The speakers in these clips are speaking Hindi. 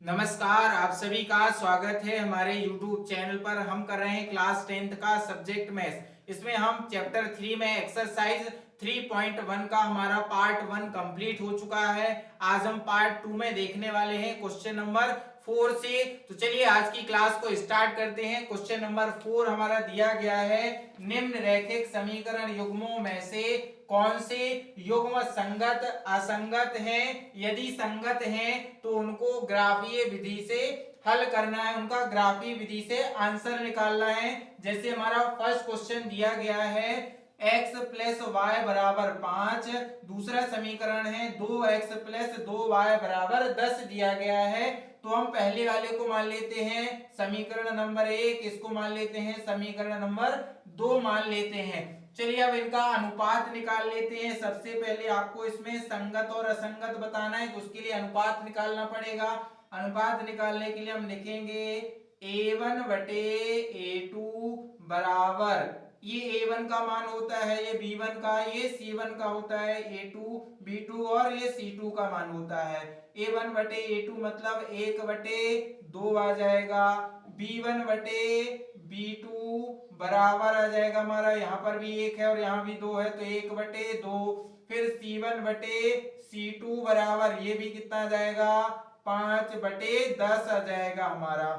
नमस्कार, आप सभी का स्वागत है हमारे YouTube चैनल पर। हम कर रहे हैं क्लास 10th का सब्जेक्ट मैथ्स। इसमें हम चैप्टर 3 में एक्सरसाइज 3.1 का हमारा पार्ट 1 कंप्लीट हो चुका है। आज हम पार्ट 2 में देखने वाले हैं क्वेश्चन नंबर 4 से। तो चलिए आज की क्लास को स्टार्ट करते हैं। क्वेश्चन नंबर 4 हमारा दिया गया है, निम्न रैखिक समीकरण युग्मों में से कौन से युग्म संगत असंगत हैं? यदि संगत हैं तो उनको ग्राफीय विधि से हल करना है, उनका ग्राफीय विधि से आंसर निकालना है। जैसे हमारा फर्स्ट क्वेश्चन दिया गया है x प्लस वाई बराबर 5, दूसरा समीकरण है 2x प्लस 2y बराबर 10 दिया गया है। तो हम पहले वाले को मान लेते हैं समीकरण नंबर 1, इसको मान लेते हैं समीकरण नंबर 2 मान लेते हैं। चलिए अब इनका अनुपात निकाल लेते हैं। सबसे पहले आपको इसमें संगत और असंगत बताना है, तो उसके लिए अनुपात निकालना पड़ेगा। अनुपात निकालने के लिए हम लिखेंगे a1 बटे a2 बराबर, ये a1 का मान होता है, ये b1 का, ये c1 का होता है, a2 b2 और ये c2 का मान होता है। a1 बटे a2 मतलब 1 बटे 2 आ जाएगा। b1 बटे b2 बराबर आ जाएगा हमारा, यहाँ पर भी 1 है और यहाँ भी 2 है तो 1 बटे 2। फिर c1 बटे c2 बराबर, ये भी कितना आ जाएगा 5 बटे 10 आ जाएगा हमारा।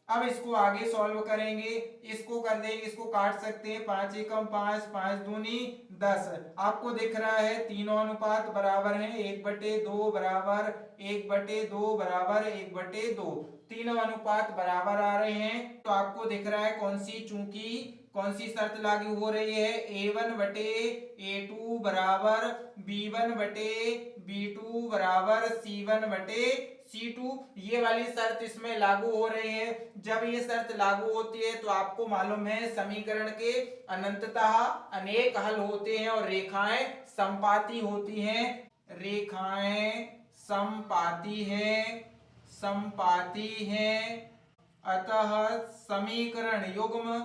अब इसको आगे सॉल्व करेंगे, इसको कर देंगे, इसको काट सकते हैं, 5 एकम 5, 5 दूनी 10। आपको दिख रहा है तीनों अनुपात बराबर हैं, 1/2 बराबर 1/2 बराबर 1/2, तीनों अनुपात बराबर आ रहे हैं। तो आपको दिख रहा है कौन सी शर्त लागू हो रही है, a1 बटे a2 बराबर b1 बटे b2 बराबर c1 बटे C2, ये वाली शर्त इसमें लागू हो रही है। जब ये शर्त लागू होती है तो आपको मालूम है समीकरण के अनंततः अनेक हल होते हैं और रेखाएं समपाती होती हैं। रेखाएं समपाती हैं, अतः समीकरण युग्म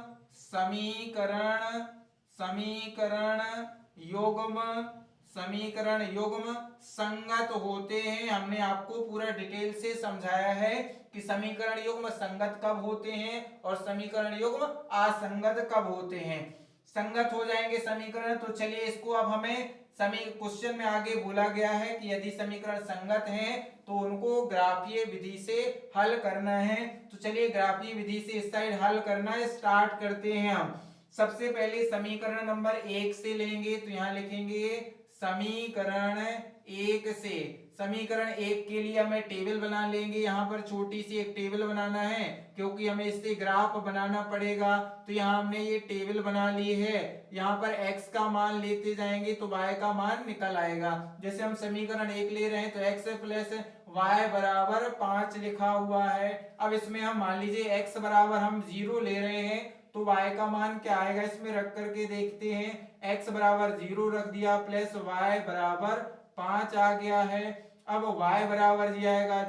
संगत होते हैं। हमने आपको पूरा डिटेल से समझाया है कि समीकरण युग्म संगत कब होते हैं और समीकरण युग्म असंगत कब होते हैं। संगत हो जाएंगे समीकरण, तो चलिए इसको अब हमें क्वेश्चन में आगे बोला गया है कि यदि समीकरण संगत हैं तो उनको ग्राफीय विधि से हल करना है। तो चलिए ग्राफीय विधि से इस साइड हल करना स्टार्ट करते हैं हम। सबसे पहले समीकरण नंबर 1 से लेंगे, तो यहाँ लिखेंगे समीकरण 1 से। समीकरण 1 के लिए हमें टेबल बना लेंगे, यहाँ पर छोटी सी एक टेबल बनाना है क्योंकि हमें इससे ग्राफ बनाना पड़ेगा। तो यहाँ हमने ये टेबल बना ली है, यहाँ पर x का मान लेते जाएंगे तो y का मान निकल आएगा। जैसे हम समीकरण 1 ले रहे हैं तो x प्लस y बराबर 5 लिखा हुआ है। अब इसमें हम मान लीजिए x बराबर हम 0 ले रहे हैं तो y का मान क्या आएगा, इसमें रख करके देखते हैं। x बराबर 0 रख दिया प्लस y बराबर 5 आ गया है। अब y बराबर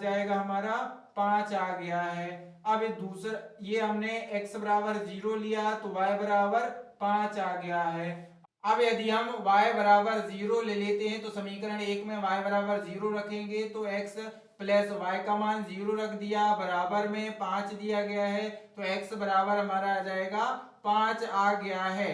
जाएगा हमारा 5 आ गया है। अब दूसरा ये हमने x बराबर 0 लिया तो y बराबर 5 आ गया है। अब यदि हम y बराबर 0 ले लेते हैं तो समीकरण 1 में y बराबर 0 रखेंगे तो x प्लस y का मान 0 रख दिया, बराबर में 5 दिया गया है तो x बराबर हमारा आ जाएगा 5 आ गया है।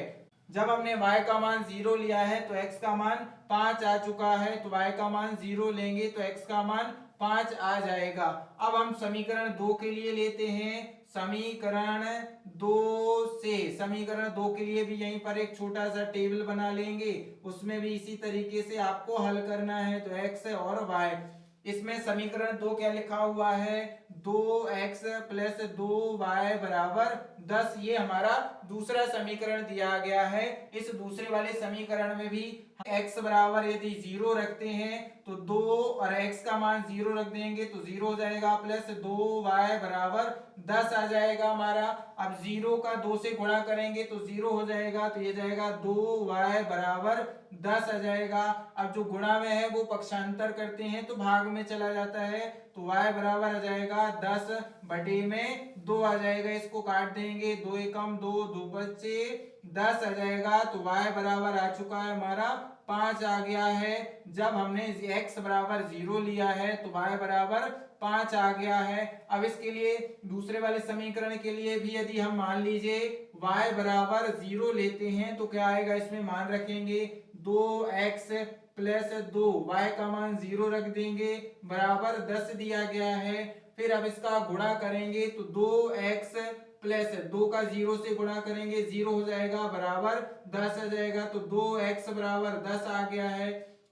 जब हमने y का मान 0 लिया है तो x का मान 5 आ चुका है, तो y का मान 0 लेंगे तो x का मान 5 आ जाएगा। अब हम समीकरण 2 के लिए लेते हैं, समीकरण 2 के लिए भी यहीं पर एक छोटा सा टेबल बना लेंगे, उसमें भी इसी तरीके से आपको हल करना है। तो x और y, इसमें समीकरण 2 क्या लिखा हुआ है, 2x प्लस 2y बराबर 10, ये हमारा दूसरा समीकरण दिया गया है। इस दूसरे वाले समीकरण में भी x बराबर यदि 0 रखते हैं तो 2 और x का मान 0 रख देंगे तो 0 हो जाएगा, प्लस 2y बराबर 10 आ जाएगा हमारा। अब 0 का 2 से गुणा करेंगे तो 0 हो जाएगा, तो ये जाएगा 2y बराबर 10 आ जाएगा। अब जो गुणा में है वो पक्षांतर करते हैं तो भाग में चला जाता है, तो y बराबर आ जाएगा 10 बटे में 2 आ जाएगा। इसको काट देंगे, 2 एकम 2, 2 बचे 10 आ जाएगा। तो y बराबर आ चुका है हमारा 5 आ गया है। जब हमने x बराबर 0 लिया है तो y बराबर 5 आ गया है। अब इसके लिए दूसरे वाले समीकरण के लिए भी यदि हम मान लीजिए y बराबर 0 लेते हैं तो क्या आएगा, इसमें मान रखेंगे 2x प्लस 2, y का मान 0 रख देंगे, बराबर 10 दिया गया है। फिर अब इसका गुणा करेंगे तो 2x प्लस 2 का 0 से गुणा करेंगे, 0 हो जाएगा, बराबर 10 आ जाएगा। तो 2x बराबर 10 आ गया है।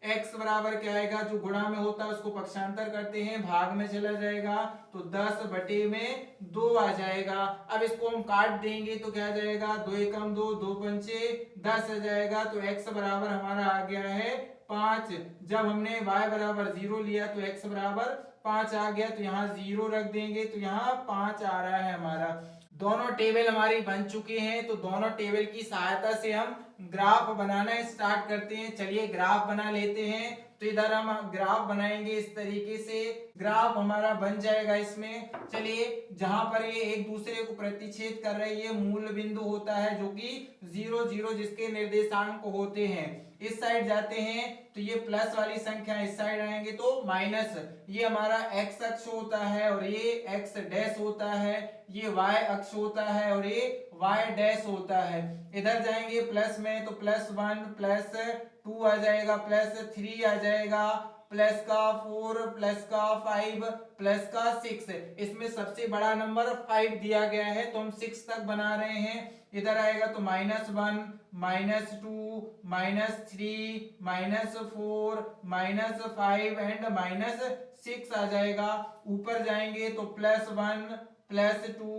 x बराबर क्या आएगा, जो गुणा में होता है उसको पक्षांतर करते हैं, भाग में चला जाएगा, तो 10 बटे में 2 आ जाएगा। अब इसको हम काट देंगे तो क्या आ जाएगा, 2 एकम 2, 2 पंचे 10 आ जाएगा। तो x बराबर हमारा आ गया है 5। जब हमने y बराबर 0 लिया तो x बराबर 5 आ गया, तो यहाँ 0 रख देंगे, तो यहाँ 5 आ रहा है हमारा। दोनों टेबल हमारी बन चुके हैं, तो दोनों टेबल की सहायता से हम ग्राफ बनाना स्टार्ट करते हैं। चलिए ग्राफ बना लेते हैं। तो इधर हम ग्राफ बनाएंगे, इस तरीके से ग्राफ हमारा बन जाएगा। इसमें चलिए जहां पर ये एक दूसरे को प्रतिच्छेद कर रहे हैं, ये मूल बिंदु होता है जो कि 0 0 जिसके निर्देशांक होते हैं। इस साइड जाते हैं तो ये प्लस वाली संख्या, इस साइड आएंगे तो माइनस। ये हमारा x अक्ष होता है और ये x डैश होता है, ये y अक्ष होता है और ये y डैश होता है। इधर जाएंगे प्लस में तो +1 +2 आ जाएगा, +3 आ जाएगा, प्लस का 4 प्लस का 5 प्लस का 6। इसमें सबसे बड़ा नंबर 5 दिया गया है तो हम 6 तक बना रहे हैं। इधर आएगा तो -1 -2 -3 -4 -5 एंड -6 आ जाएगा। ऊपर जाएंगे तो +1 +2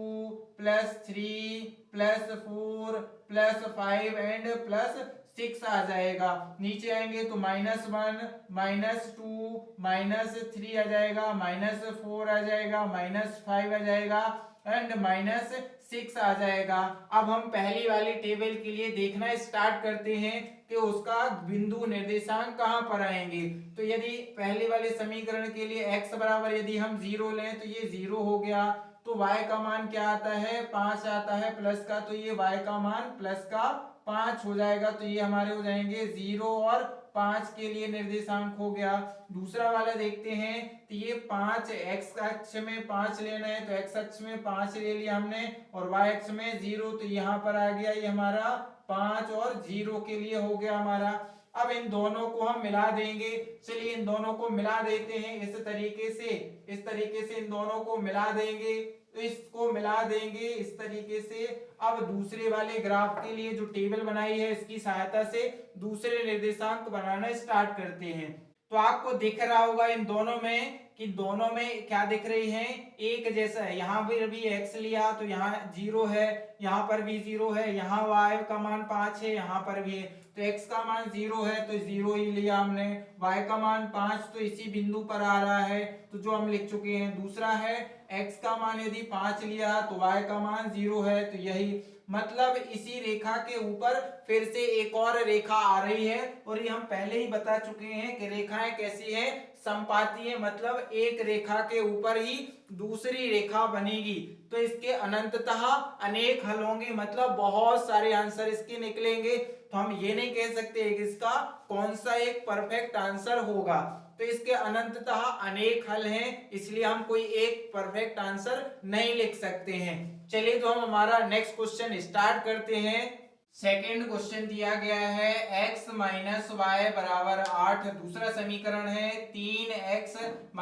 +3 +4 +5 एंड +6 आ जाएगा। नीचे आएंगे तो -1 -2 -3 आ जाएगा, -4 आ जाएगा, -5 आ जाएगा एंड -6 आ जाएगा। अब हम पहली वाली टेबल के लिए देखना स्टार्ट करते हैं कि उसका बिंदु निर्देशांक कहां पर आएंगे। तो यदि पहले वाले समीकरण के लिए x बराबर यदि हम 0 लें तो ये 0 हो गया, तो y का मान क्या आता है, 5 आता है प्लस का, तो ये y का मान प्लस का 5 हो जाएगा। तो ये हमारे हो जाएंगे 0 और 5 के लिए निर्देशांक हो गया। दूसरा वाला देखते हैं तो ये 5 x अक्ष में 5 लेना है तो x अक्ष में 5 ले लिया हमने और y अक्ष में 0, तो यहाँ पर आ गया ये हमारा 5 और 0 के लिए हो गया हमारा। अब इन दोनों को हम मिला देंगे। चलिए इन दोनों को मिला देते हैं इस तरीके से इन दोनों को मिला देंगे, तो इसको मिला देंगे इस तरीके से। अब दूसरे वाले ग्राफ के लिए जो टेबल बनाई है इसकी सहायता से दूसरे निर्देशांक बनाना स्टार्ट करते हैं। तो आपको दिख रहा होगा इन दोनों में कि दोनों में क्या दिख रही है, एक जैसा है। यहाँ पर भी x लिया तो यहाँ 0 है, यहाँ पर भी 0 है, यहाँ y का मान 5 है, यहाँ पर भी है। तो x का मान 0 है तो 0 ही लिया हमने, y का मान 5 तो इसी बिंदु पर आ रहा है तो जो हम लिख चुके हैं। दूसरा है x का मान यदि 5 लिया तो y का मान 0 है, तो यही मतलब इसी रेखा के ऊपर फिर से एक और रेखा आ रही है। और ये हम पहले ही बता चुके हैं कि रेखाएं कैसी है, संपाती है, मतलब एक रेखा के ऊपर ही दूसरी रेखा बनेगी तो इसके अनंततः अनेक हल होंगे, मतलब बहुत सारे आंसर इसके निकलेंगे। तो हम ये नहीं कह सकते कि इसका कौन सा एक परफेक्ट आंसर होगा, तो इसके अनंततः अनेक हल हैं, इसलिए हम कोई एक परफेक्ट आंसर नहीं लिख सकते हैं। चलिए तो हम हमारा नेक्स्ट क्वेश्चन स्टार्ट करते हैं। सेकेंड क्वेश्चन दिया गया है x - y बराबर 8। दूसरा समीकरण है 3x -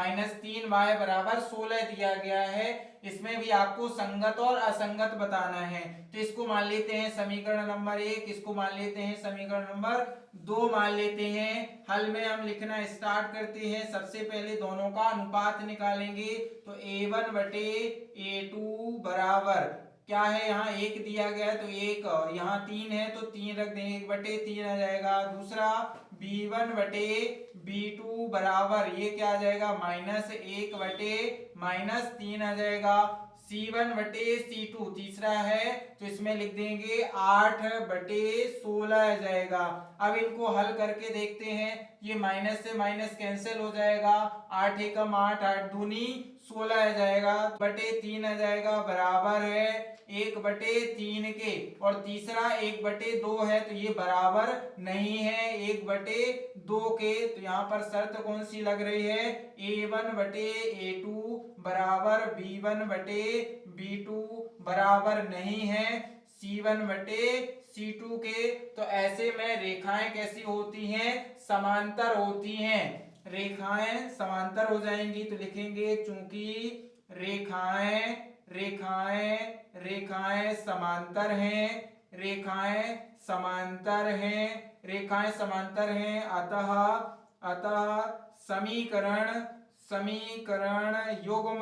3y बराबर 16 दिया गया है। इसमें भी आपको संगत और असंगत बताना है। तो इसको मान लेते हैं समीकरण नंबर 1, इसको मान लेते हैं समीकरण नंबर 2 मान लेते हैं। हल में हम लिखना स्टार्ट करते हैं। सबसे पहले दोनों का अनुपात निकालेंगे तो a1 बटे a2 बराबर क्या है, यहाँ 1 दिया गया है तो 1, और यहाँ 3 है तो 3 रख देंगे, 1 बटे 3 आ जाएगा। दूसरा b1 बटे b2 बराबर ये क्या आ जाएगा, -1 बटे -3 आ जाएगा। c1 बटे c2 तीसरा है तो इसमें लिख देंगे 8 बटे 16 आ जाएगा। अब इनको हल करके देखते हैं, ये माइनस से माइनस कैंसिल हो जाएगा, 8 एकम 8, 8 दूनी 16 आ जाएगा, बटे 3 आ जाएगा, बराबर है 1/3 के। और तीसरा 1/2 है, तो ये बराबर नहीं है 1/2 के। तो यहाँ पर शर्त कौन सी लग रही है, A1/A2 बराबर B1/B2 बराबर नहीं है C1/C2 के। तो ऐसे में रेखाएं कैसी होती हैं, समांतर होती हैं। रेखाएं समांतर हो जाएंगी तो लिखेंगे चूंकि रेखाएं रेखाएं रेखाएं समांतर हैं, रेखाएं समांतर हैं, रेखाएं समांतर हैं, अतः अतः समीकरण समीकरण युग्म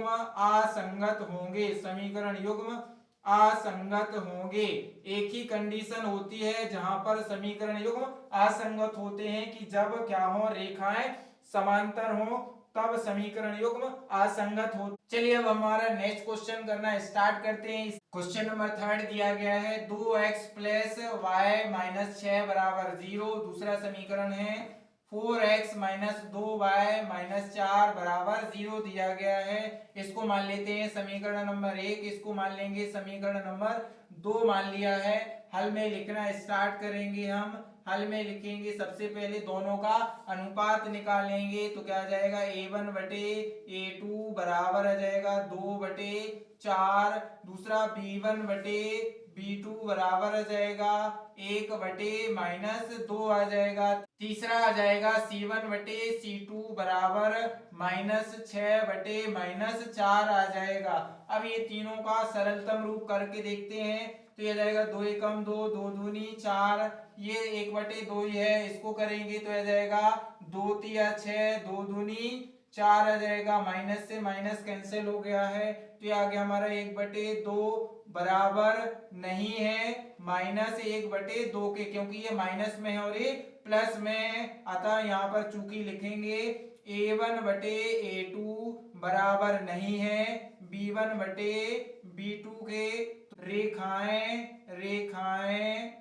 असंगत होंगे, समीकरण युग्म असंगत होंगे। एक ही कंडीशन होती है जहां पर समीकरण युग्म असंगत होते हैं कि जब क्या हो, रेखाएं समांतर हो, तब समीकरण युग्म असंगत हो। चलिए अब हमारा नेक्स्ट क्वेश्चन करना स्टार्ट करते हैं। क्वेश्चन नंबर 3 दिया गया है 2x प्लस वाई माइनस 6 बराबर 0। दूसरा समीकरण है 4x माइनस 2y माइनस 4 बराबर 0 दिया गया है। इसको मान लेते हैं समीकरण नंबर 1, इसको मान लेंगे समीकरण नंबर 2 मान लिया है। हल में लिखना स्टार्ट करेंगे हम। हल में लिखेंगे सबसे पहले दोनों का अनुपात निकालेंगे, तो क्या आ जाएगा A1/A2 बराबर आ जाएगा 2/4। दूसरा B1/B2 बराबर आ जाएगा 1/-2 आ जाएगा। तीसरा आ जाएगा C1/C2 बराबर -6/-4 आ जाएगा। अब ये तीनों का सरलतम रूप करके देखते हैं, तो ये जाएगा 2 एकम 2, 2 दूनी 4, ये 1/2 ही है, इसको करेंगे तो आ जाएगा 2 तिया 6, 2 दूनी 4 आ जाएगा। माइनस से माइनस कैंसिल हो गया है, तो ये आ गया हमारा 1/2 बराबर नहीं है -1/2 के, क्योंकि ये माइनस में है और ये प्लस में है। अतः यहाँ पर चूंकि लिखेंगे A1/A2 बराबर नहीं है B1/B2 के। रेखाएं रेखाएं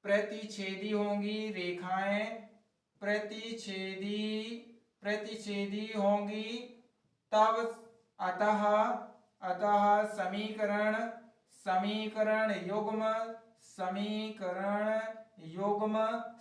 प्रतिच्छेदी होंगी, रेखाएं प्रतिच्छेदी होंगी, तब अतः समीकरण युग्म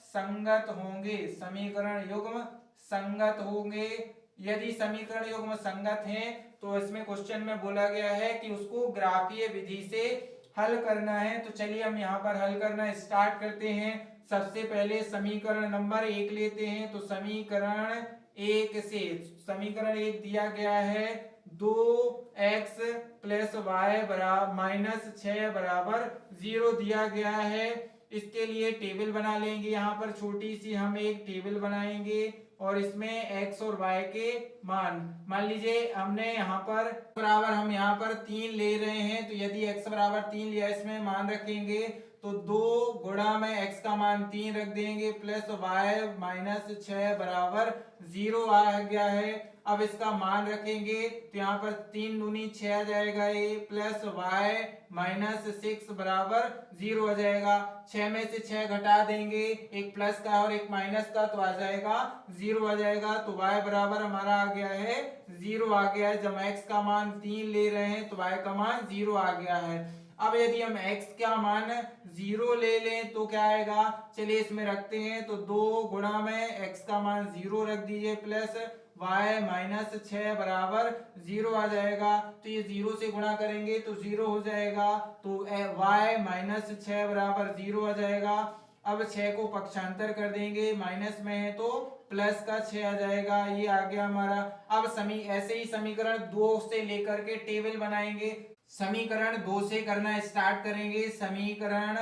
संगत होंगे, समीकरण युग्म संगत होंगे। यदि समीकरण युग्म संगत हैं तो इसमें क्वेश्चन में बोला गया है कि उसको ग्राफीय विधि से हल करना है। तो चलिए हम यहाँ पर हल करना स्टार्ट करते हैं। सबसे पहले समीकरण नंबर 1 लेते हैं, तो समीकरण 1 से समीकरण 1 दिया गया है 2x प्लस वाई बराबर माइनस 6 बराबर 0 दिया गया है। इसके लिए टेबल बना लेंगे, यहाँ पर छोटी सी हम एक टेबल बनाएंगे और इसमें x और y के मान लीजिए हमने यहाँ पर बराबर हम यहाँ पर 3 ले रहे हैं, तो यदि x बराबर 3 लिया, इसमें मान रखेंगे तो 2 गुणा में x का मान 3 रख देंगे प्लस y माइनस 6 बराबर 0 आ गया है। अब इसका मान रखेंगे तो यहाँ पर 3 दूनी 6 आ जाएगा, ये प्लस y माइनस 6 बराबर 0 आ जाएगा। 6 में से 6 घटा देंगे, एक प्लस का और एक माइनस का, तो आ जाएगा 0 आ जाएगा। तो y बराबर हमारा आ गया है 0 आ गया है। जब x का मान 3 ले रहे हैं तो y का मान 0 आ गया है। अब यदि हम x का मान 0 ले लें तो क्या आएगा, चलिए इसमें रखते हैं, तो 2 गुणा में x का मान 0 रख दीजिए प्लस y माइनस 6 बराबर 0 आ जाएगा। तो ये 0 से गुणा करेंगे तो 0 हो जाएगा, तो y माइनस 6 बराबर 0 आ जाएगा। अब 6 को पक्षांतर कर देंगे, माइनस में है तो प्लस का 6 आ जाएगा, ये आ गया हमारा। अब ऐसे ही समीकरण 2 से लेकर के टेबल बनाएंगे। समीकरण 2 से करना स्टार्ट करेंगे। समीकरण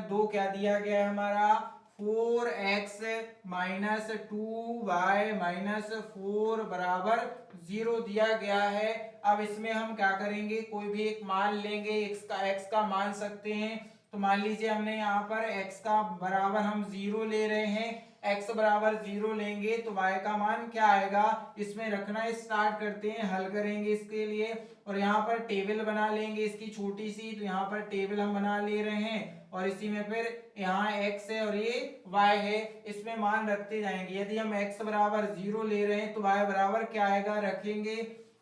2 क्या दिया गया है हमारा, 4x माइनस 2y माइनस 4 बराबर 0 दिया गया है। अब इसमें हम क्या करेंगे, कोई भी एक मान लेंगे, x का मान सकते हैं। तो मान लीजिए हमने यहाँ पर x का बराबर हम 0 ले रहे हैं, x बराबर 0 लेंगे तो y का मान क्या आएगा, इसमें रखना स्टार्ट करते हैं, हल करेंगे इसके लिए। और यहाँ पर टेबल बना लेंगे इसकी छोटी सी, तो यहाँ पर टेबल हम बना ले रहे हैं। और इसी में फिर यहाँ x है और ये y है, इसमें मान रखते जाएंगे। यदि हम x बराबर 0 ले रहे हैं तो y बराबर क्या आएगा, रखेंगे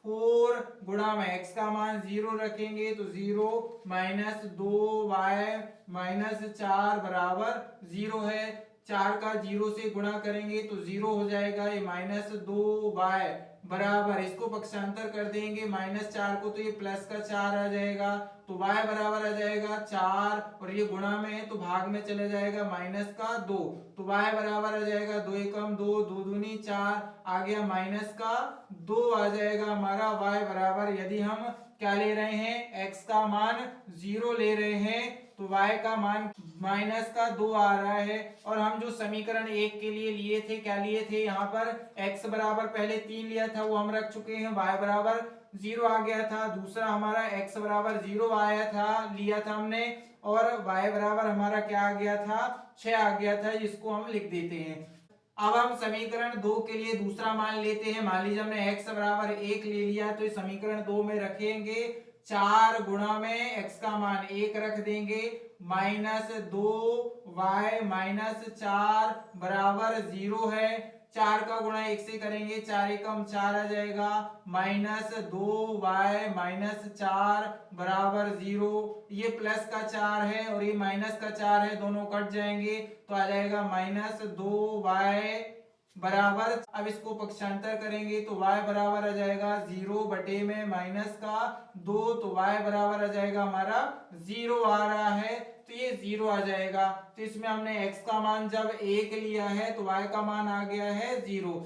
4 गुणा में x का मान 0 रखेंगे तो 0 माइनस 2y माइनस 4 बराबर 0 है। 4 का 0 से गुणा करेंगे तो 0 हो जाएगा, ये माइनस 2y बराबर, इसको पक्षांतर कर देंगे माइनस 4 को तो ये प्लस का 4 आ जाएगा, तो y बराबर आ जाएगा 4 और ये गुणा में है तो भाग में चले जाएगा माइनस का 2, तो y बराबर आ जाएगा 2 एकम 2, 2 दूनी 4 आ गया, माइनस का 2 आ जाएगा हमारा y बराबर। यदि हम क्या ले रहे हैं, x का मान 0 ले रहे हैं तो y का मान माइनस का 2 आ रहा है। और हम जो समीकरण 1 के लिए लिए थे, क्या लिए थे, यहाँ पर x बराबर पहले 3 लिया था वो हम रख चुके हैं, y बराबर 0 आ गया था, दूसरा हमारा x बराबर 0 आया था, लिया था हमने, और y बराबर हमारा क्या आ गया था, 6 आ गया था, जिसको हम लिख देते हैं। अब हम समीकरण 2 के लिए दूसरा मान लेते हैं। मान लीजिए हमने x बराबर 1 ले लिया तो इस समीकरण 2 में रखेंगे 4 गुणा में x का मान 1 रख देंगे माइनस 2y माइनस 4 बराबर 0 है। 4 का गुणा 1 से करेंगे, 4 एकम 4 आ जाएगा, माइनस 2y माइनस 4 बराबर 0, ये प्लस का 4 है और ये माइनस का 4 है, दोनों कट जाएंगे तो आ जाएगा माइनस 2y बराबर, अब इसको पक्षांतर करेंगे तो y बराबर आ जाएगा 0 बटे में माइनस का 2, तो y बराबर आ जाएगा हमारा 0 आ रहा है, तो ये 0 आ जाएगा। तो इसमें हमने x का मान जब 1 लिया है तो y का मान आ गया है 0।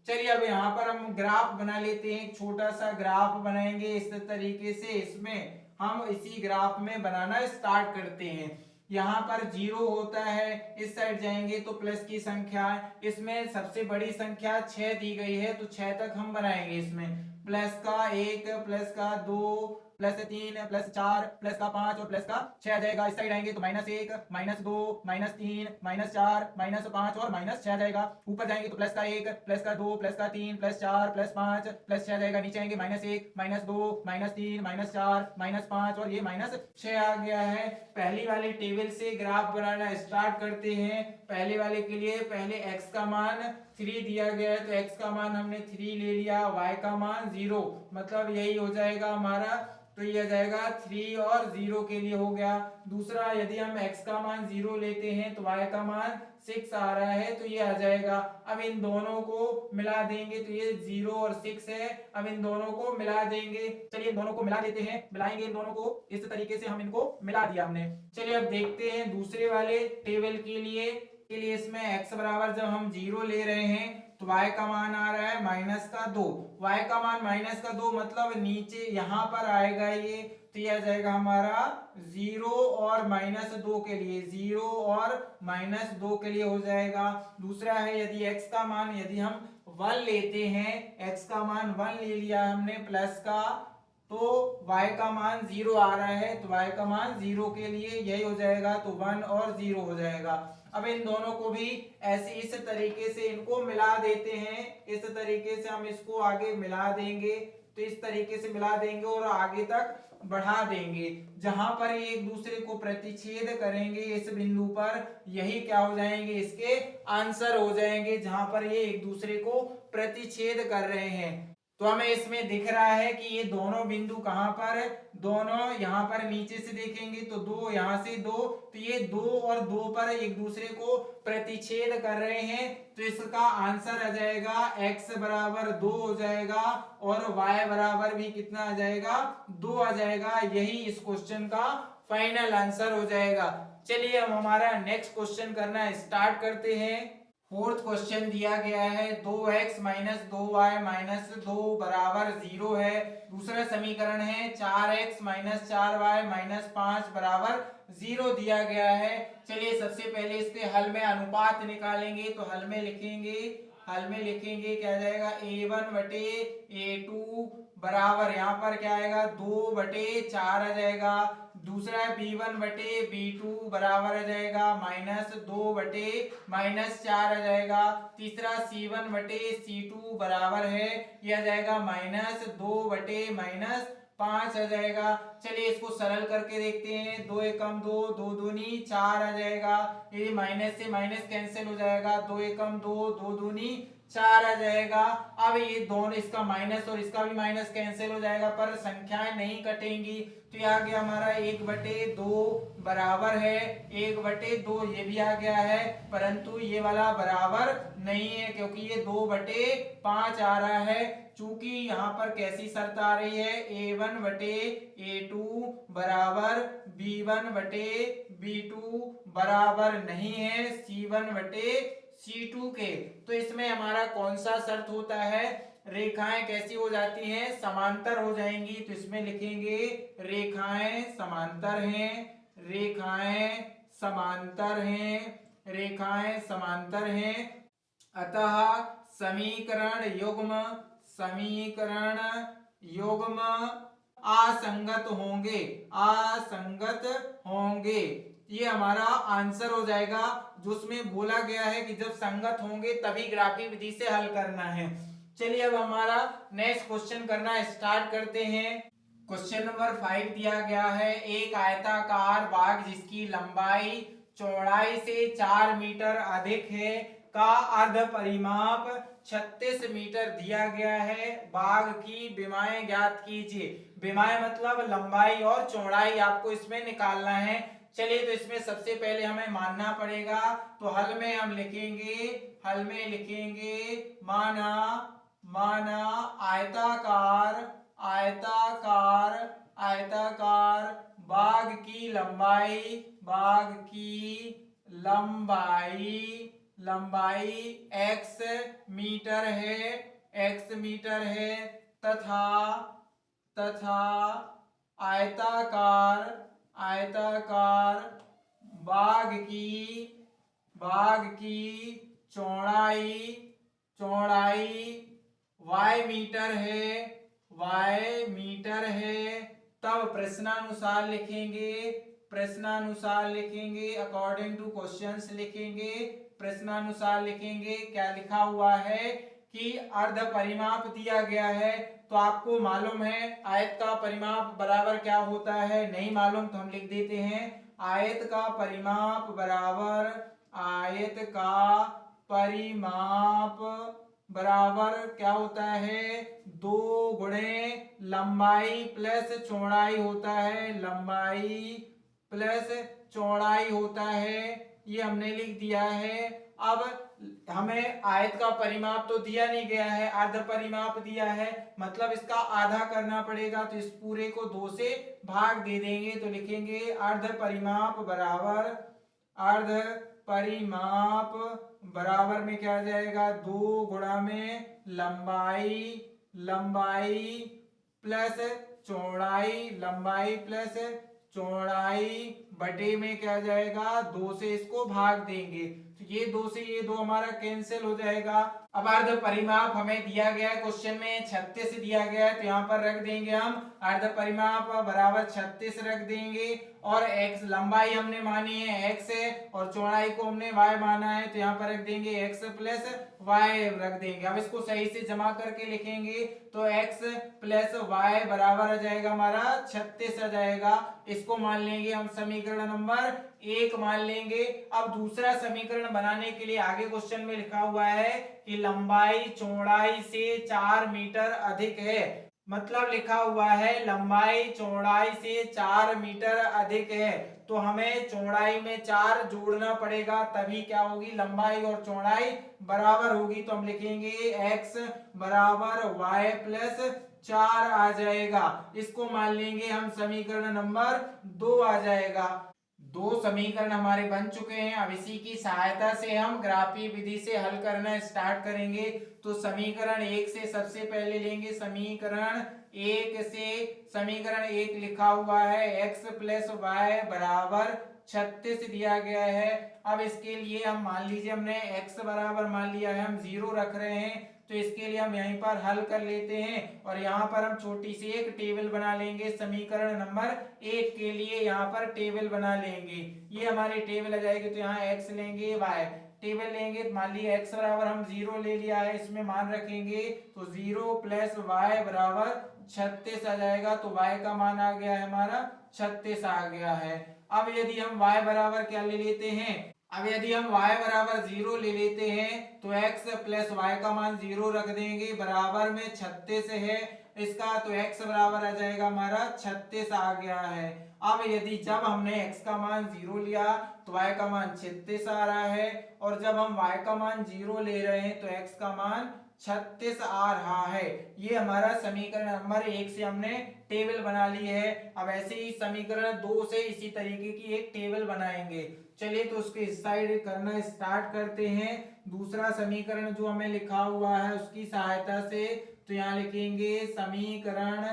चलिए अब यहाँ पर हम ग्राफ बना लेते हैं, एक छोटा सा ग्राफ बनाएंगे इस तरीके से, इसमें हम इसी ग्राफ में बनाना स्टार्ट करते हैं। यहाँ पर 0 होता है, इस साइड जाएंगे तो प्लस की संख्या, इसमें सबसे बड़ी संख्या 6 दी गई है तो 6 तक हम बनाएंगे। इसमें प्लस का 1 प्लस का 2 प्लस 3 प्लस 4 प्लस का 5 और प्लस का 6 आ जाएगा। इस साइड आएंगे तो minus 1 minus 2 minus 3 minus 4 minus 5 और माइनस 6 आ जाएगा। ऊपर जाएंगे तो प्लस का 1 प्लस का 2 प्लस का 3 प्लस 4 प्लस 5 प्लस 6 आ जाएगा। नीचे आएंगे minus 1 minus 2 minus 3 minus 4 minus 5 और ये माइनस 6 आ गया है। पहली वाली टेबल से ग्राफ बनाना स्टार्ट करते हैं। पहले वाले के लिए पहले x का मान 3 दिया गया है तो x का मान हमने 3 ले लिया, y का मान 0, मतलब यही हो जाएगा हमारा, तो ये आ जाएगा 3 और 0 के लिए हो गया। दूसरा यदि हम x का मान 0 लेते हैं तो y का मान 6 आ रहा है तो ये आ जाएगा। अब इन दोनों को मिला देंगे तो ये 0 और 6 है, अब इन दोनों को मिला देंगे। चलिए इन दोनों को मिला देते हैं, मिलाएंगे इन दोनों को, इस तरीके से हम इनको मिला दिया हमने। चलिए अब देखते हैं दूसरे वाले टेबल के लिए इसमें x बराबर जब हम 0 ले रहे हैं तो y का मान आ रहा है माइनस का 2, y का मान माइनस का 2 मतलब नीचे यहाँ पर आएगा ये, तो ये आ जाएगा हमारा 0 और माइनस 2 के लिए, 0 और माइनस 2 के लिए हो जाएगा। दूसरा है यदि x का मान यदि हम 1 लेते हैं, x का मान 1 ले लिया हमने प्लस का, तो y का मान 0 आ रहा है तो y का मान 0 के लिए यही हो जाएगा, तो 1 और 0 हो जाएगा। अब इन दोनों को भी ऐसे इस तरीके से इनको मिला देते हैं, इस तरीके से हम इसको आगे मिला देंगे, तो इस तरीके से मिला देंगे और आगे तक बढ़ा देंगे। जहां पर ये एक दूसरे को प्रतिच्छेद करेंगे इस बिंदु पर, यही क्या हो जाएंगे, इसके आंसर हो जाएंगे, जहां पर ये एक दूसरे को प्रतिच्छेद कर रहे हैं। तो हमें इसमें दिख रहा है कि ये दोनों बिंदु कहां पर है, दोनों यहाँ पर नीचे से देखेंगे तो 2, यहाँ से 2, तो ये 2 और 2 पर एक दूसरे को प्रतिच्छेद कर रहे हैं, तो इसका आंसर आ जाएगा x बराबर 2 हो जाएगा और y बराबर भी कितना आ जाएगा, 2 आ जाएगा। यही इस क्वेश्चन का फाइनल आंसर हो जाएगा। चलिए हम हमारा नेक्स्ट क्वेश्चन करना स्टार्ट करते हैं। फोर्थ क्वेश्चन दिया गया है 2x माइनस 2y माइनस 2 बराबर 0 है। दूसरा समीकरण है 4x माइनस 4y माइनस 5 बराबर 0 दिया गया है। चलिए सबसे पहले इसके हल में अनुपात निकालेंगे, तो हल में लिखेंगे क्या जाएगा, a1 बटे a2 बराबर, यहाँ पर क्या आएगा 2 बटे 4 आ जाएगा। दूसरा है b1 बटे b2 बराबर आ जाएगा माइनस 2 बटे माइनस 4 आ जाएगा। तीसरा c1 बटे c2 बराबर है, यह आ जाएगा माइनस 2 बटे माइनस 5 आ जाएगा। चलिए इसको सरल करके देखते हैं, 2 एकम 2, 2 दूनी 4 आ जाएगा। ये माइनस से माइनस कैंसिल हो जाएगा, 2 एकम 2, 2 दूनी 4 आ जाएगा। अब ये दोनों, इसका माइनस और इसका भी माइनस कैंसिल हो जाएगा, पर संख्याएं नहीं कटेंगी, तो ये आ गया हमारा 1/2 बराबर है 1/2, ये भी आ गया है, परंतु ये वाला बराबर नहीं है क्योंकि ये 2/5 आ रहा है। चूंकि यहाँ पर कैसी शर्त आ रही है, A1/A2 बराबर B1/B2 बराबर नहीं है C1/C2 के। तो इसमें हमारा कौन सा शर्त होता है, रेखाएं कैसी हो जाती हैं, समांतर हो जाएंगी। तो इसमें लिखेंगे रेखाएं समांतर हैं, रेखाएं समांतर हैं, रेखाएं समांतर हैं। अतः समीकरण युग्म असंगत होंगे, असंगत होंगे। ये हमारा आंसर हो जाएगा, जो उसमें बोला गया है कि जब संगत होंगे तभी ग्राफी विधि से हल करना है। चलिए अब हमारा नेक्स्ट क्वेश्चन करना स्टार्ट करते हैं। क्वेश्चन नंबर 5 दिया गया है, एक आयताकार बाग जिसकी लंबाई चौड़ाई से 4 मीटर अधिक है का अर्ध परिमाप 36 मीटर दिया गया है। बाग की विमाएं ज्ञात कीजिए। विमाएं मतलब लंबाई और चौड़ाई आपको इसमें निकालना है। चलिए तो इसमें सबसे पहले हमें मानना पड़ेगा, तो हल में हम लिखेंगे, माना आयताकार बाग की लंबाई x मीटर है तथा आयताकार बाग की चौड़ाई y मीटर है। तब प्रश्नानुसार लिखेंगे अकॉर्डिंग टू क्वेश्चंस लिखेंगे। प्रश्नानुसार लिखेंगे, क्या लिखा हुआ है कि अर्ध परिमाप दिया गया है, तो आपको मालूम है आयत का परिमाप बराबर क्या होता है, नहीं मालूम तो हम लिख देते हैं, आयत का परिमाप बराबर क्या होता है, 2 गुणे लंबाई प्लस चौड़ाई होता है, लंबाई प्लस चौड़ाई होता है। ये हमने लिख दिया है। अब हमें आयत का परिमाप तो दिया नहीं गया है, अर्ध परिमाप दिया है, मतलब इसका आधा करना पड़ेगा, तो इस पूरे को 2 से भाग दे देंगे। तो लिखेंगे अर्ध परिमाप बराबर में क्या आ जाएगा, 2 गुणा में लंबाई प्लस चौड़ाई बटे में क्या जाएगा, 2 से इसको भाग देंगे, तो ये 2 से ये 2 हमारा कैंसिल हो जाएगा। अब अर्ध परिमाप हमें दिया गया है, क्वेश्चन में 36 दिया गया है, तो यहाँ पर रख देंगे हम अर्ध परिमाप बराबर 36 रख देंगे। और x लंबाई हमने मानी है x है और चौड़ाई को हमने y माना है, तो यहाँ पर रख देंगे x प्लस y रख देंगे। अब इसको सही से जमा करके लिखेंगे, तो x प्लस y बराबर आ जाएगा हमारा 36 आ जाएगा। इसको मान लेंगे हम समीकरण नंबर 1 मान लेंगे। अब दूसरा समीकरण बनाने के लिए आगे क्वेश्चन में लिखा हुआ है कि लंबाई चौड़ाई से 4 मीटर अधिक है, मतलब लिखा हुआ है लंबाई चौड़ाई से 4 मीटर अधिक है, तो हमें चौड़ाई में 4 जोड़ना पड़ेगा, तभी क्या होगी, लंबाई और चौड़ाई बराबर होगी। तो हम लिखेंगे x बराबर y प्लस 4 आ जाएगा। इसको मान लेंगे हम समीकरण नंबर 2 आ जाएगा। 2 समीकरण हमारे बन चुके हैं। अब इसी की सहायता से हम ग्राफी विधि से हल करना स्टार्ट करेंगे। तो समीकरण 1 से सबसे पहले लेंगे, समीकरण 1 लिखा हुआ है x प्लस y बराबर 36 दिया गया है। अब इसके लिए हम मान लीजिए हमने x बराबर मान लिया है, हम 0 रख रहे हैं, तो इसके लिए हम यहीं पर हल कर लेते हैं और यहाँ पर हम छोटी सी एक टेबल बना लेंगे। समीकरण नंबर 1 के लिए यहाँ पर टेबल बना लेंगे, ये हमारी टेबल आ जाएगी। तो यहाँ x लेंगे, y टेबल लेंगे, मान लिया x बराबर हम 0 ले लिया है, इसमें मान रखेंगे तो 0 प्लस y बराबर 36 आ जाएगा। तो y का मान आ गया है हमारा 36 आ गया है। अब यदि हम y बराबर क्या ले लेते हैं, अब यदि हम y बराबर 0 ले लेते हैं तो x प्लस y का मान 0 रख देंगे, बराबर में 36 है इसका, तो x बराबर आ जाएगा हमारा 36 आ गया है। अब यदि जब हमने x का मान 0 लिया तो y का मान 36 आ रहा है, और जब हम y का मान 0 ले रहे हैं तो x का मान 36 आ रहा है। ये हमारा समीकरण नंबर 1 से हमने टेबल बना ली है। अब ऐसे ही समीकरण 2 से इसी तरीके की एक टेबल बनाएंगे। चलिए तो उसके इस साइड करना स्टार्ट करते हैं। दूसरा समीकरण जो हमें लिखा हुआ है उसकी सहायता से, तो यहाँ लिखेंगे समीकरण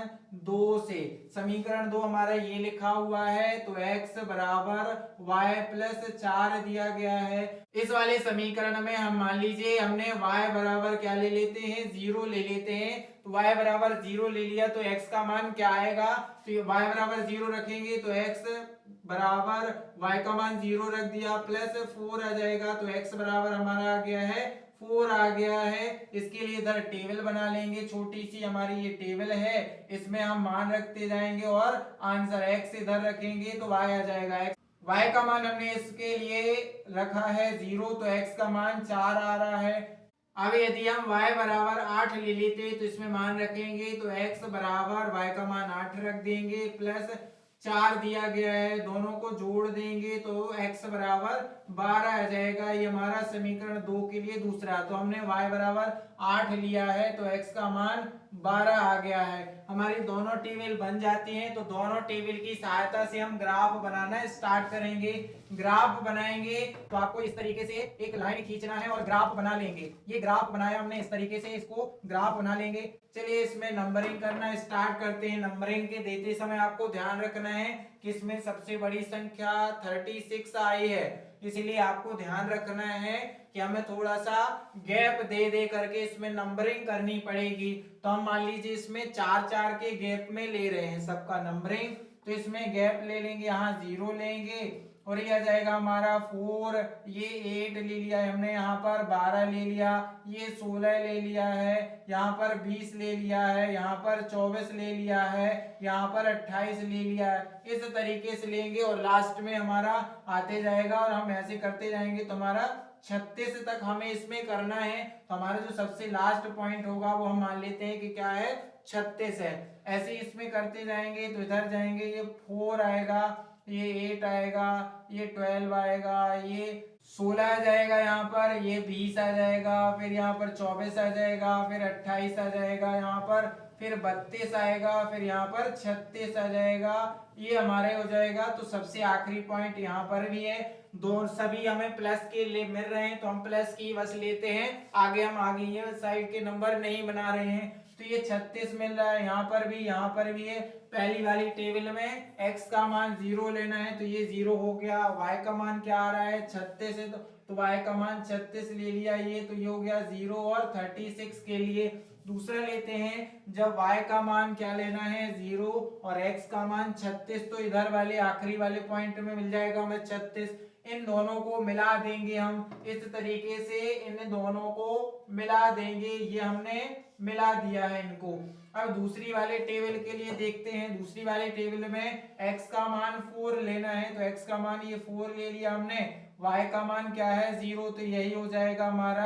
2 से। समीकरण 2 हमारा ये लिखा हुआ है, तो x बराबर y प्लस 4 दिया गया है। इस वाले समीकरण में हम मान लीजिए हमने y बराबर क्या ले लेते हैं, 0 ले लेते हैं। तो y बराबर 0 ले लिया तो x का मान क्या आएगा, तो y बराबर 0 रखेंगे तो x बराबर y का मान 0 रख दिया प्लस 4 आ जाएगा। तो x बराबर हमारा आ गया है 4 आ गया है। इसके लिए इधर टेबल बना लेंगे, छोटी सी हमारी ये टेबल है, इसमें हम मान रखते जाएंगे और आंसर x इधर रखेंगे तो y आ जाएगा। y का मान हमने इसके लिए रखा है 0, तो x का मान 4 आ रहा है। अब यदि हम y बराबर 8 ले लेते तो इसमें मान रखेंगे तो x बराबर y का मान 8 रख देंगे प्लस 4 दिया गया है, दोनों को जोड़ देंगे तो x बराबर 12 आ जाएगा। ये हमारा समीकरण 2 के लिए दूसरा। तो हमने y बराबर 8 लिया है तो x का मान 12 आ गया है। हमारी दोनों टेबल बन जाती हैं, तो दोनों टेबल की सहायता से हम ग्राफ बनाना स्टार्ट करेंगे। ग्राफ बनाएंगे तो आपको इस तरीके से एक लाइन खींचना है और ग्राफ बना लेंगे। ये ग्राफ बनाया हमने इस तरीके से, इसको ग्राफ बना लेंगे। चलिए इसमें नंबरिंग करना स्टार्ट करते हैं। नंबरिंग के देते समय आपको ध्यान रखना है कि इसमें सबसे बड़ी संख्या 36 आई है, इसलिए आपको ध्यान रखना है कि हमें थोड़ा सा गैप दे दे करके इसमें नंबरिंग करनी पड़ेगी। तो हम मान लीजिए इसमें 4-4 के गैप में ले रहे हैं सबका नंबरिंग, तो इसमें गैप ले लेंगे, यहाँ 0 लेंगे और ये आ जाएगा हमारा 4, ये 8 ले लिया है हमने, यहाँ पर 12 ले लिया, ये 16 ले लिया है, यहाँ पर 20 ले लिया है, यहाँ पर 24 ले लिया है, यहाँ पर 28 ले लिया है। इस तरीके से लेंगे और लास्ट में हमारा आते जाएगा और हम ऐसे करते जाएंगे तो हमारा 36 तक हमें इसमें करना है। तो हमारा जो सबसे लास्ट पॉइंट होगा वो हम मान लेते हैं कि क्या है, 36 है। ऐसे इसमें करते जाएंगे तो इधर जाएंगे, ये 4 आएगा, ये 8 आएगा, ये 12 आएगा, ये 16 आ जाएगा, यहाँ पर ये 20 आ जाएगा, फिर यहाँ पर 24 आ जाएगा, फिर 28 आ जाएगा, यहाँ पर फिर 32 आएगा, फिर यहाँ पर 36 आ जाएगा, ये हमारे हो जाएगा। तो सबसे आखिरी पॉइंट यहाँ पर भी है। दो सभी हमें प्लस के लिए मिल रहे हैं तो हम प्लस की बस लेते हैं, आगे हम आगे ये साइड के नंबर नहीं बना रहे हैं। तो ये 36 मिल रहा है, यहाँ पर भी है। पहली वाली टेबल में x का मान 0 लेना है तो ये 0 हो गया। y का मान क्या आ रहा है, 36 है, तो y का मान 36 ले लिया, ये तो ये हो गया 0। और 36 के लिए दूसरा लेते हैं, जब y का मान क्या लेना है 0 और x का मान 36, तो इधर वाले आखिरी वाले पॉइंट में मिल जाएगा हमें 36। इन दोनों को मिला देंगे हम इस तरीके से, इन दोनों को मिला देंगे, ये हमने मिला दिया है इनको। अब दूसरी वाले टेबल के लिए देखते हैं। दूसरी वाले टेबल में x का मान 4 लेना है तो x का मान ये 4 ले लिया हमने, y का मान क्या है 0, तो यही हो जाएगा हमारा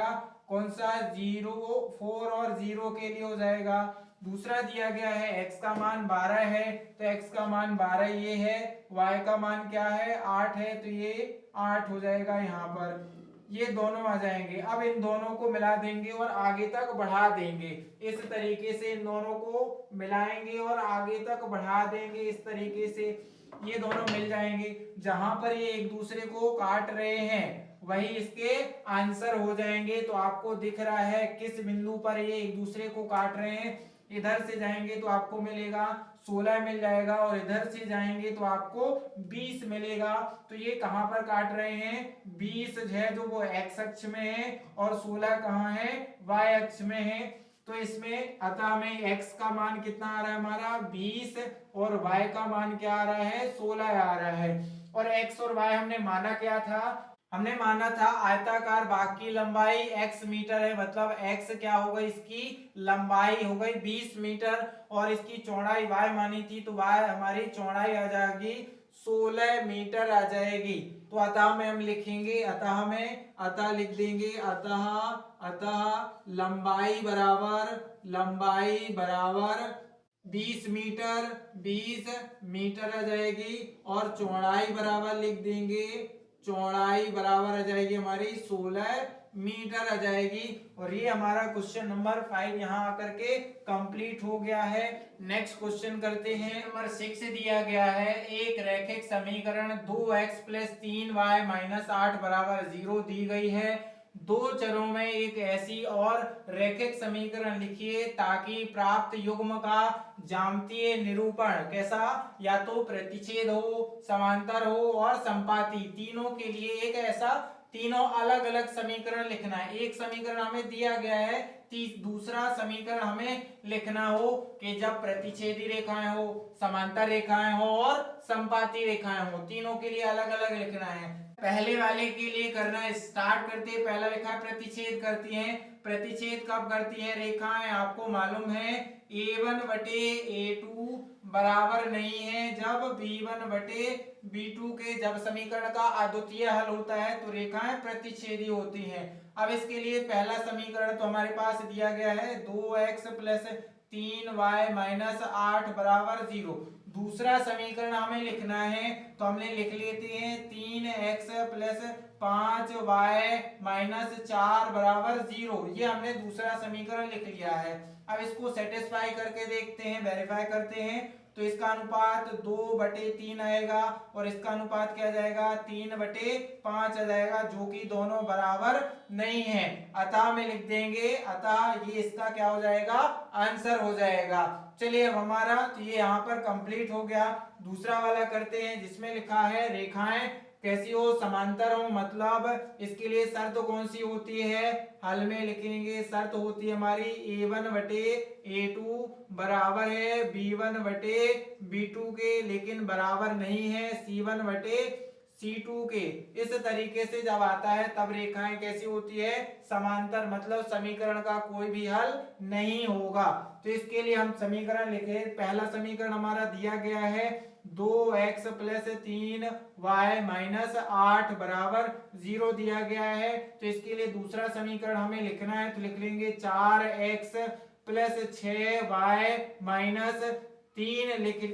कौन सा 0, 4 और 0 के लिए हो जाएगा। दूसरा दिया गया है x का मान 12 है तो x का मान 12 ये है, y का मान क्या है 8 है तो ये 8 हो जाएगा, यहाँ पर ये दोनों आ जाएंगे। अब इन दोनों को मिला देंगे और आगे तक बढ़ा देंगे। इस तरीके से इन दोनों को मिलाएंगे और आगे तक बढ़ा देंगे, इस तरीके से ये दोनों मिल जाएंगे। जहां पर ये एक दूसरे को काट रहे हैं वही इसके आंसर हो जाएंगे। तो आपको दिख रहा है किस बिंदु पर ये एक दूसरे को काट रहे हैं। इधर से जाएंगे तो आपको मिलेगा 16 मिल जाएगा और इधर से जाएंगे तो आपको 20 मिलेगा। तो ये कहां पर काट रहे हैं, 20 है जो वो x अक्ष में है और 16 कहां है, y अक्ष में है। तो इसमें अतः हमें x का मान कितना आ रहा है हमारा 20 और y का मान क्या आ रहा है 16 आ रहा है। और x और y हमने माना क्या था, हमने माना था आयताकार भाग की लंबाई x मीटर है, मतलब x क्या होगा, इसकी लंबाई हो गई 20 मीटर और इसकी चौड़ाई y मानी थी, तो y हमारी चौड़ाई आ जाएगी 16 मीटर आ जाएगी। तो अतः में हम लिखेंगे, अतः लिख देंगे, अतः लंबाई बराबर 20 मीटर आ जाएगी और चौड़ाई बराबर लिख देंगे, चौड़ाई बराबर आ जाएगी हमारी 16 मीटर आ जाएगी। और ये हमारा क्वेश्चन नंबर 5 यहाँ आकर के कंप्लीट हो गया है। नेक्स्ट क्वेश्चन करते हैं। नंबर 6 दिया गया है, एक रैखिक समीकरण 2x + 3y - 8 = 0 दी गई है। दो चरों में एक ऐसी और रैखिक समीकरण लिखिए ताकि प्राप्त युग्म का ज्यामितीय निरूपण कैसा, या तो प्रतिच्छेद हो, समांतर हो और संपाती, तीनों के लिए एक ऐसा तीनों अलग अलग समीकरण लिखना है। एक समीकरण हमें दिया गया है, दूसरा समीकरण हमें लिखना हो कि जब प्रतिच्छेदी रेखाएं हो, समांतर रेखाएं हो और संपाती रेखाएं हो, तीनों के लिए अलग अलग लिखना है। पहले वाले के लिए करना स्टार्ट करते हैं। पहला रेखा प्रतिच्छेद करती हैं। प्रतिच्छेद कब करती है रेखाएं, आपको मालूम है a1 बटे a2 बराबर नहीं है जब b1 बटे b2 के, जब समीकरण का अद्वितीय हल होता है तो रेखाएं प्रतिच्छेदी होती हैं। अब इसके लिए पहला समीकरण तो हमारे पास दिया गया है 2x + 3y - 8 = 0। दूसरा समीकरण हमें लिखना है तो हमने लिख लेते हैं 3x + 5y - 4 = 0। ये हमने दूसरा समीकरण लिख लिया है। अब इसको सेटिस्फाई करके देखते हैं, वेरीफाई करते हैं। तो इसका अनुपात 2/3 आएगा और इसका अनुपात क्या जाएगा 3/5 आ जाएगा, जो कि दोनों बराबर नहीं है। अतः में लिख देंगे, अतः ये इसका क्या हो जाएगा, आंसर हो जाएगा। चलिए अब हमारा तो ये यहाँ पर कंप्लीट हो गया। दूसरा वाला करते हैं जिसमें लिखा है रेखाएं कैसी हो, समांतर हो, मतलब इसके लिए शर्त कौन सी होती है, हल में लिखेंगे। शर्त होती है हमारी a1 बटे a2 बराबर है b1 बटे b2 के, लेकिन बराबर नहीं है c1 बटे C2 के। इस तरीके से जब आता है तब रेखाएं कैसी होती है, समांतर, मतलब समीकरण का कोई भी हल नहीं होगा। तो इसके लिए हम समीकरण लिखे। पहला समीकरण हमारा दिया गया है 2x + 3y - 8 = 0 दिया गया है। तो इसके लिए दूसरा समीकरण हमें लिखना है तो लिख लेंगे 4x + 6y -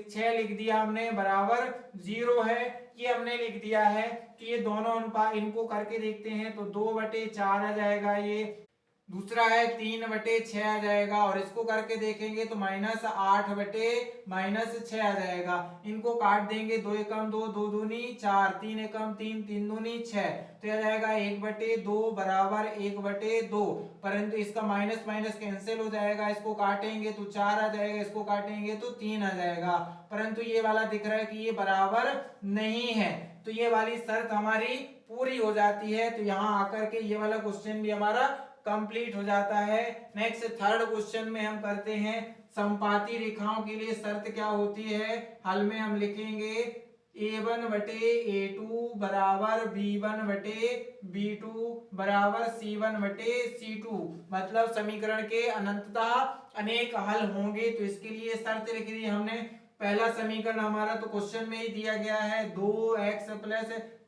6 लिख दिया हमने बराबर 0 है। ये हमने लिख दिया है कि ये दोनों अनुपात, इनको करके देखते हैं तो 2/4 आ जाएगा, ये दूसरा है 3/6 आ जाएगा और इसको करके देखेंगे तो -8/6 आ जाएगा। इनको काट देंगे, 2 एकम 2, 2 दूनी 4, 3 एकम 3, 3 दूनी 6, तो आ जाएगा 1/2 बराबर 1/2। परंतु इसका माइनस माइनस कैंसिल हो जाएगा, इसको काटेंगे तो 4 आ जाएगा, इसको काटेंगे तो 3 आ जाएगा। परंतु ये वाला दिख रहा है कि ये बराबर नहीं है, तो ये वाली शर्त हमारी पूरी हो जाती है। तो यहाँ आकर के ये वाला क्वेश्चन भी हमारा कंप्लीट हो जाता है। नेक्स्ट थर्ड क्वेश्चन में हम करते हैं संपाती रेखाओं के लिए शर्त क्या होती है। हल में हम लिखेंगे a1 बटे a2 बराबर b1 बटे b2 बराबर c1 बटे c2, मतलब समीकरण के अनंततः अनेक हल होंगे। तो इसके लिए शर्त लिख दी हमने। पहला समीकरण हमारा तो क्वेश्चन में ही दिया गया है 2x +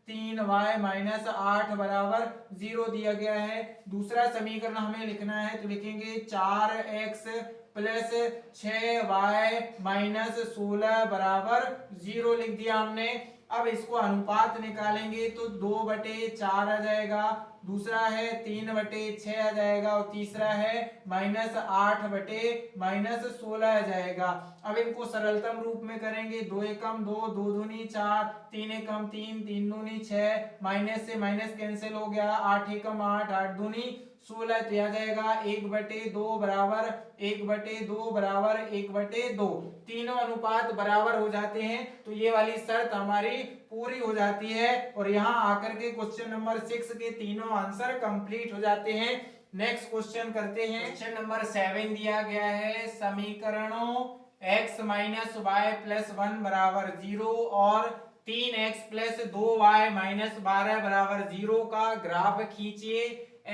3y - 8 = 0 दिया गया है। दूसरा समीकरण हमें लिखना है तो लिखेंगे 4x + 6y - 16 = 0 लिख दिया हमने। अब इसको अनुपात निकालेंगे तो 2/4 आ जाएगा, दूसरा है 3/6 आ जाएगा और तीसरा है -8/16 आ जाएगा। अब इनको सरलतम रूप में करेंगे, 2 एकम 2, 2 दूनी 4, 3 एकम 3, 3 दूनी 6, माइनस से माइनस कैंसिल हो गया, 8 एकम 8, 8 दूनी 16, तो आ जाएगा 1/2 बराबर 1/2 बराबर 1/2। तीनों अनुपात बराबर हो जाते हैं तो ये वाली शर्त हमारी पूरी हो जाती है और यहाँ आकर के क्वेश्चन नंबर 6 के तीनों आंसर कंप्लीट हो जाते हैं। नेक्स्ट क्वेश्चन करते हैं। क्वेश्चन नंबर 7 दिया गया है समीकरणों x - y + 1 = 0 और 3x प्लस 2y माइनस 12 बराबर 0 का ग्राफ खींचिए।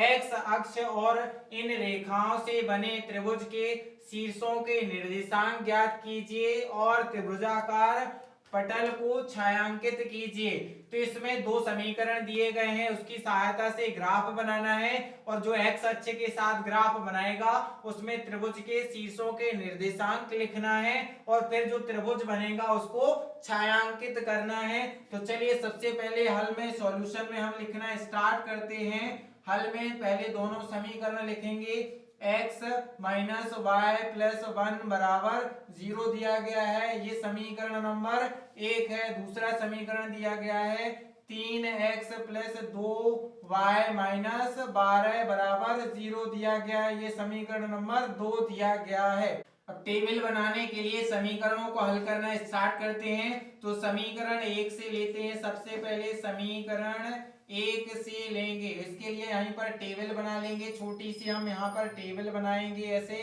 x अक्ष और इन रेखाओं से बने त्रिभुज के शीर्षों के निर्देशांक ज्ञात कीजिए और त्रिभुजाकार पटल को छायांकित कीजिए। तो इसमें दो समीकरण दिए गए हैं, उसकी सहायता से ग्राफ बनाना है और जो x अक्ष के साथ ग्राफ बनाएगा उसमें त्रिभुज के शीर्षों के निर्देशांक लिखना है और फिर जो त्रिभुज बनेगा उसको छायांकित करना है। तो चलिए सबसे पहले हल में सॉल्यूशन में हम लिखना स्टार्ट करते हैं। हल में पहले दोनों समीकरण लिखेंगे। x माइनस वाई प्लस 1 बराबर 0 दिया गया है, ये समीकरण नंबर 1 है। दूसरा समीकरण दिया गया है 3x प्लस 2y माइनस 12 बराबर 0 दिया गया है, ये समीकरण नंबर 2 दिया गया है। अब टेबल बनाने के लिए समीकरणों को हल करना स्टार्ट करते हैं। तो समीकरण 1 से लेते हैं। सबसे पहले समीकरण 1 से लेंगे, इसके लिए यहीं पर टेबल बना लेंगे। छोटी सी हम यहाँ पर टेबल बनाएंगे ऐसे।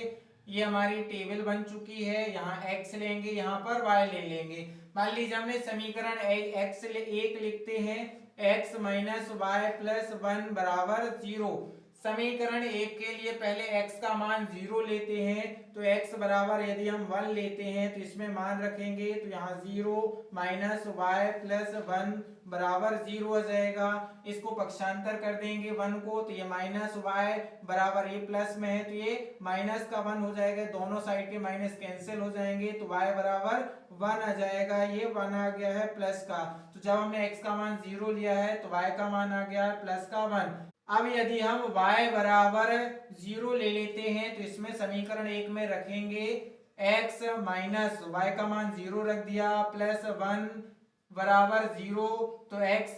ये हमारी टेबल बन चुकी है। यहाँ x लेंगे, यहाँ पर y ले लेंगे। मान लीजिए हमने समीकरण 1 लिखते हैं, x माइनस वाई प्लस 1 बराबर 0। समीकरण 1 के लिए पहले x का मान 0 लेते हैं। तो x बराबर यदि हम 1 लेते हैं तो इसमें मान रखेंगे, तो यहाँ 0 माइनस वाई प्लस 1 बराबर 0 हो जाएगा। इसको पक्षांतर कर देंगे 1 को, तो ये माइनस वाई बराबर ये प्लस में है तो ये माइनस का 1 हो जाएगा। दोनों साइड के माइनस कैंसिल हो जाएंगे तो y बराबर 1 आ जाएगा। ये 1 आ गया है प्लस का। तो जब हमने x का मान 0 लिया है तो y का मान आ गया है प्लस का 1। अब यदि हम y बराबर 0 ले लेते हैं तो इसमें समीकरण 1 में रखेंगे x माइनस y का मान 0 रख दिया प्लस 1 बराबर 0, तो x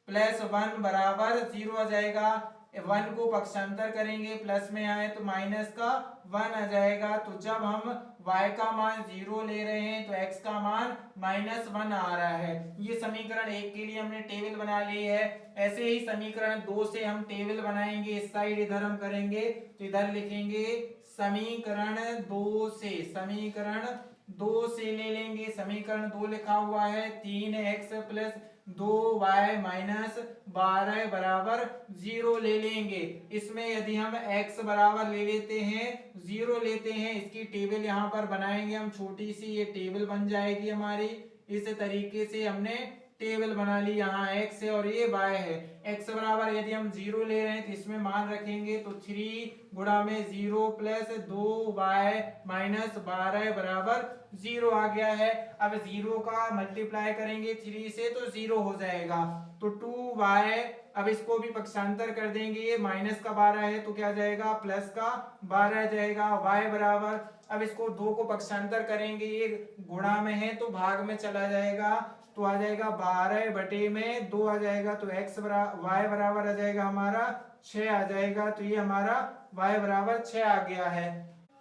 प्लस 1 बराबर 0 आ जाएगा। 1 को पक्षांतर करेंगे प्लस में आए तो माइनस का 1 आ जाएगा। तो जब हम y का मान 0 ले रहे हैं तो x का मान माइनस 1 आ रहा है। ये समीकरण 1 के लिए हमने टेबल बना ली है। ऐसे ही समीकरण 2 से हम टेबल बनाएंगे। इस साइड इधर हम करेंगे तो इधर लिखेंगे समीकरण 2 से, समीकरण 2 से ले लेंगे। समीकरण 2 लिखा हुआ है 3x प्लस 2y माइनस 12 बराबर 0 ले लेंगे। इसमें यदि हम x बराबर ले लेते हैं 0 लेते हैं, इसकी टेबल यहाँ पर बनाएंगे हम। छोटी सी ये टेबल बन जाएगी हमारी। इस तरीके से हमने टेबल बना ली। यहाँ x है और ये y है। x बराबर यदि हम 0 ले रहे हैं तो इसमें मान रखेंगे, तो 3 गुणा में 0 प्लस 2y माइनस 12 बराबर 0 आ गया है। अब 0 का मल्टीप्लाई करेंगे 3 से तो 0 हो जाएगा। तो 2y, अब इसको भी पक्षांतर कर देंगे। ये माइनस का 12 है तो क्या जाएगा, प्लस का 12 जाएगा। y बराबर, अब इसको 2 को पक्षांतर करेंगे, ये गुणा में है तो भाग में चला जाएगा, तो आ जाएगा 12 बटे में 2 आ जाएगा। तो x बराबर y बराबर आ जाएगा हमारा 6 आ जाएगा। तो ये हमारा y बराबर 6 आ गया है।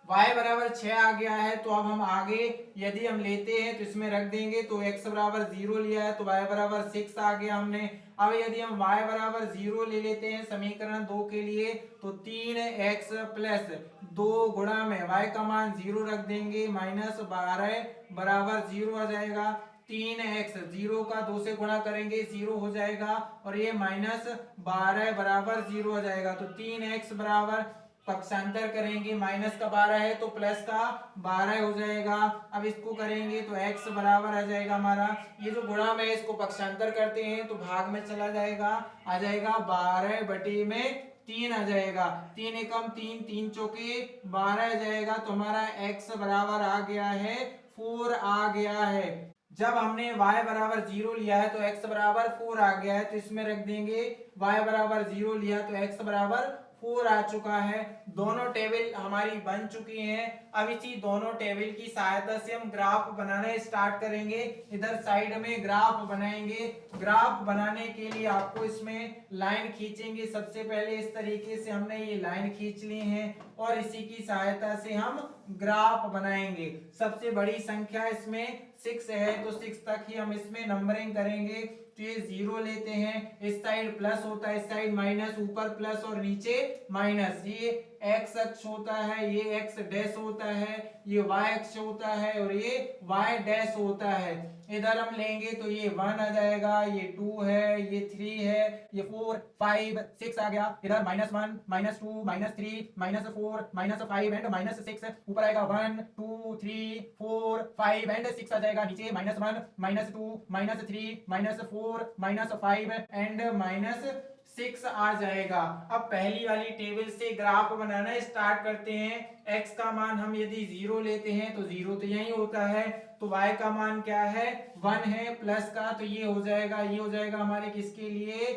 y बराबर 6 आ गया है। तो अब हम आगे यदि हम लेते हैं तो इसमें रख देंगे। तो x बराबर 0 लिया है तो y बराबर 6 आ गया हमने। अब यदि हम y बराबर 0 ले लेते हैं समीकरण 2 के लिए, तो 3x प्लस 2 गुणा में y का मान 0 रख देंगे, माइनस 12 बराबर 0 आ जाएगा। 3x 0 का 2 से गुणा करेंगे 0 हो जाएगा और ये माइनस 12 बराबर 0 हो जाएगा। तो 3x बराबर, पक्षांतर करेंगे, माइनस का 12 है तो प्लस का 12 हो जाएगा। अब इसको करेंगे तो x बराबर आ जाएगा हमारा, ये जो गुणा में इसको पक्षांतर करते हैं तो भाग में चला जाएगा, आ जाएगा 12 बटे में 3 आ जाएगा। 3 एकम 3, 3 चौके 12 आ जाएगा। तो हमारा x बराबर आ गया है 4 आ गया है। जब हमने y बराबर 0 लिया है तो x बराबर 4 आ गया है। तो इसमें रख देंगे y बराबर 0 लिया तो x बराबर 4 आ चुका है। दोनों टेबल हमारी बन चुकी हैं। अब इसी दोनों टेबल की सहायता से हम ग्राफ बनाना स्टार्ट करेंगे। इधर साइड में ग्राफ बनाएंगे। ग्राफ बनाने के लिए आपको इसमें लाइन खींचेंगे। सबसे पहले इस तरीके से हमने ये लाइन खींच ली है और इसी की सहायता से हम ग्राफ बनाएंगे। सबसे बड़ी संख्या इसमें 6 है तो 6 तक ही हम इसमें नंबरिंग करेंगे। तो ये 0 लेते हैं, इस साइड प्लस होता है, इस साइड माइनस, ऊपर प्लस और नीचे माइनस। ये एक्स अक्ष होता है, ये एक्स डैश होता है, ये वाई अक्ष होता है और ये वाई डैश होता है। इधर हम लेंगे तो ये 1 आ जाएगा, ये 2 है, ये 3 है, ये 4 5 6 आ गया। इधर -1 -2 -3 -4 -5 एंड -6 ऊपर आएगा 1 2 3 4 5 एंड 6 आ जाएगा नीचे -1 -2 -3 -4 -5 एंड -6 आ जाएगा। अब पहली वाली टेबल से ग्राफ बनाना स्टार्ट करते हैं। x का मान हम यदि 0 लेते हैं तो 0 तो यही होता है, तो y का मान क्या है 1 है, प्लस का तो ये हो जाएगा हमारे किसके लिए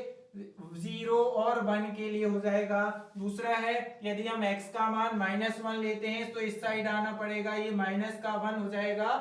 0 और 1 के लिए हो जाएगा। दूसरा है यदि हम x का मान -1 लेते हैं तो इस साइड आना पड़ेगा, ये -1 हो जाएगा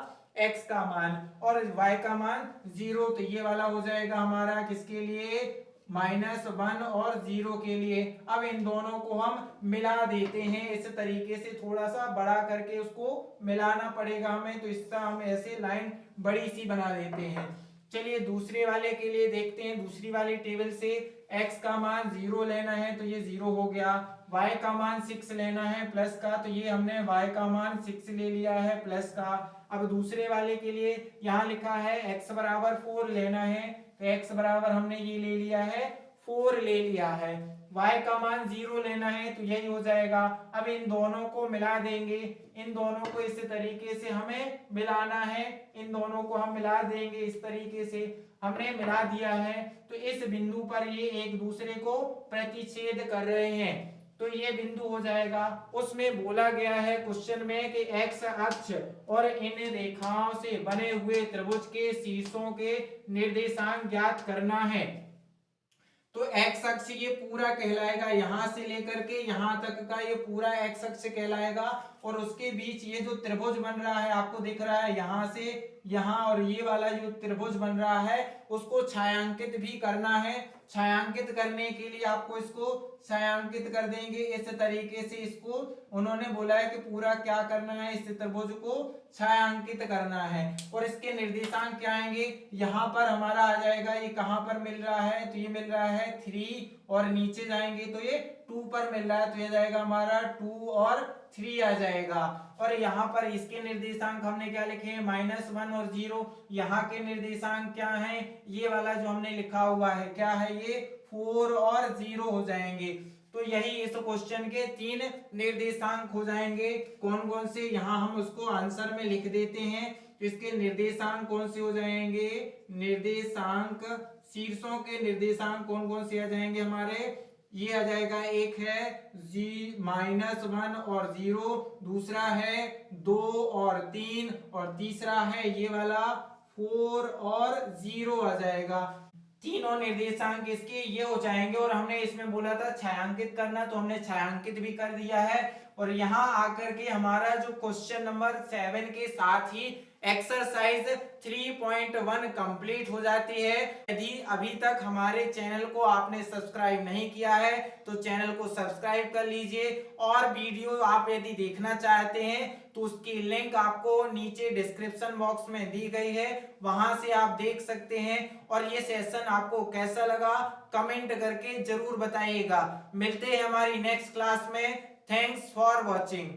x का मान, और y का मान 0 तो ये वाला हो जाएगा हमारा किसके लिए -1 और 0 के लिए। अब इन दोनों को हम मिला देते हैं इस तरीके से, थोड़ा सा बड़ा करके उसको मिलाना पड़ेगा हमें, तो इसका हम ऐसे लाइन बड़ी सी बना देते हैं। चलिए दूसरे वाले के लिए देखते हैं। दूसरी वाली टेबल से x का मान 0 लेना है तो ये 0 हो गया, y का मान 6 लेना है प्लस का, तो ये हमने y का मान 6 ले लिया है प्लस का। अब दूसरे वाले के लिए यहाँ लिखा है x बराबर 4 लेना है, तो x बराबर हमने ये ले लिया है 4 ले लिया है। y का मान 0 लेना है तो यही हो जाएगा। अब इन दोनों को मिला देंगे, इन दोनों को इस तरीके से हमें मिलाना है, इन दोनों को हम मिला देंगे इस तरीके से। हमने मिला दिया है तो इस बिंदु पर ये एक दूसरे को प्रतिच्छेद कर रहे हैं, तो ये बिंदु हो जाएगा। उसमें बोला गया है क्वेश्चन में कि x अक्ष और इन रेखाओं से बने हुए त्रिभुज के शीर्षों के निर्देशांक ज्ञात करना है। तो x अक्ष ये पूरा कहलाएगा, यहां से लेकर के यहां तक का ये पूरा x अक्ष कहलाएगा, और उसके बीच ये जो त्रिभुज बन रहा है आपको दिख रहा है, यहां से यहां और ये वाला जो त्रिभुज बन रहा है उसको छायांकित भी करना है। छायांकित करने के लिए आपको इसको छायांकित कर देंगे इस तरीके से। इसको उन्होंने बोला है कि पूरा क्या करना है, इस त्रिभुज को छायांकित करना है, और इसके निर्देशांक क्या आएंगे, यहाँ पर हमारा आ जाएगा, ये कहाँ पर मिल रहा है, तो ये मिल रहा है 3, और नीचे जाएंगे तो ये 2 पर मिल रहा है, तो ये जाएगा हमारा 2 और 3 आ जाएगा। और यहाँ पर इसके निर्देशांक हमने क्या लिखे हैं -1 और 0। यहाँ के निर्देशांक क्या हैं, ये वाला जो हमने लिखा हुआ है क्या है, ये 4 और 0 हो जाएंगे। तो यही इस क्वेश्चन के 3 निर्देशांक हो जाएंगे। कौन कौन से, यहाँ हम उसको आंसर में लिख देते हैं। इसके निर्देशांक कौन से हो जाएंगे, निर्देशांक शीर्षों के निर्देशांक कौन कौन से आ जाएंगे हमारे, ये आ जाएगा, एक है -1 और 0, दूसरा है 2 और 3, और तीसरा है ये वाला 4 और 0 आ जाएगा। तीनों निर्देशांक इसके ये हो जाएंगे। और हमने इसमें बोला था छायांकित करना, तो हमने छायांकित भी कर दिया है। और यहाँ आकर के हमारा जो क्वेश्चन नंबर 7 के साथ ही एक्सरसाइज 3.1 कंप्लीट हो जाती है। यदि अभी तक हमारे चैनल को आपने सब्सक्राइब नहीं किया है तो चैनल को सब्सक्राइब कर लीजिए, और वीडियो आप यदि देखना चाहते हैं तो उसकी लिंक आपको नीचे डिस्क्रिप्शन बॉक्स में दी गई है, वहां से आप देख सकते हैं। और ये सेशन आपको कैसा लगा कमेंट करके जरूर बताइएगा। मिलते हैं हमारी नेक्स्ट क्लास में। Thanks for watching.